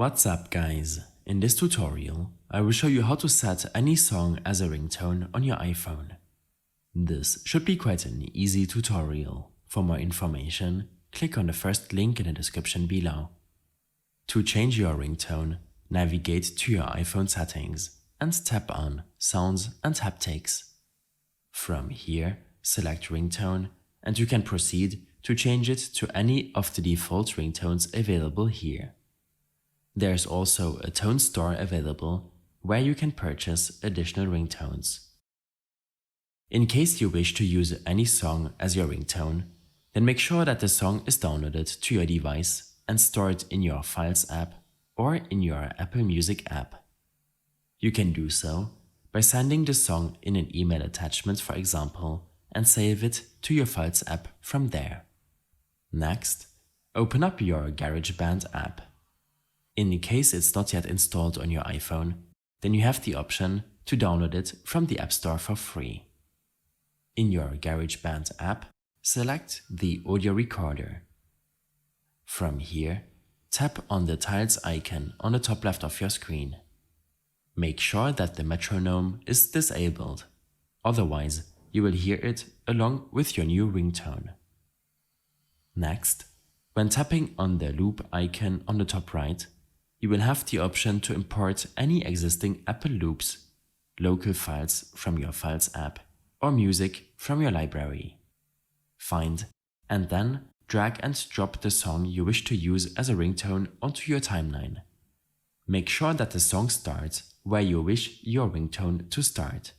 What's up guys? In this tutorial, I will show you how to set any song as a ringtone on your iPhone. This should be quite an easy tutorial. For more information, click on the first link in the description below. To change your ringtone, navigate to your iPhone settings and tap on Sounds and Haptics. From here, select Ringtone and you can proceed to change it to any of the default ringtones available here. There's also a tone store available where you can purchase additional ringtones. In case you wish to use any song as your ringtone, then make sure that the song is downloaded to your device and stored in your Files app or in your Apple Music app. You can do so by sending the song in an email attachment, for example, and save it to your Files app from there. Next, open up your GarageBand app. In case it's not yet installed on your iPhone, then you have the option to download it from the App Store for free. In your GarageBand app, select the audio recorder. From here, tap on the tiles icon on the top left of your screen. Make sure that the metronome is disabled, otherwise you will hear it along with your new ringtone. Next, when tapping on the loop icon on the top right, you will have the option to import any existing Apple loops, local files from your Files app, or music from your library. Find and then drag and drop the song you wish to use as a ringtone onto your timeline. Make sure that the song starts where you wish your ringtone to start.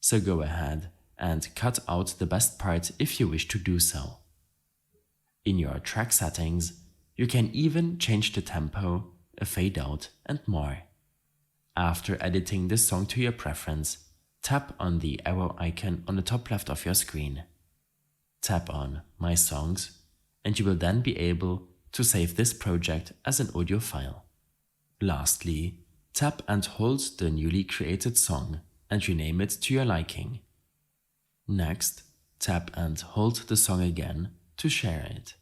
So go ahead and cut out the best part if you wish to do so. In your track settings, you can even change the tempo, a fade out, and more. After editing the song to your preference, tap on the arrow icon on the top left of your screen. Tap on My Songs, and you will then be able to save this project as an audio file. Lastly, tap and hold the newly created song and rename it to your liking. Next, tap and hold the song again to share it.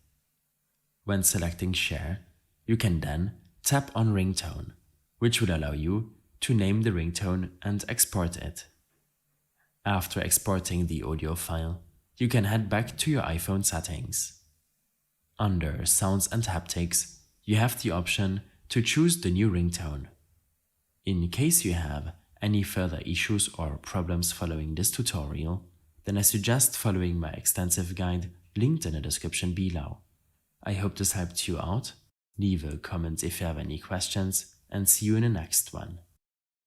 When selecting Share, you can then tap on Ringtone, which will allow you to name the ringtone and export it. After exporting the audio file, you can head back to your iPhone settings. Under Sounds and Haptics, you have the option to choose the new ringtone. In case you have any further issues or problems following this tutorial, then I suggest following my extensive guide linked in the description below. I hope this helped you out. Leave a comment if you have any questions, and see you in the next one.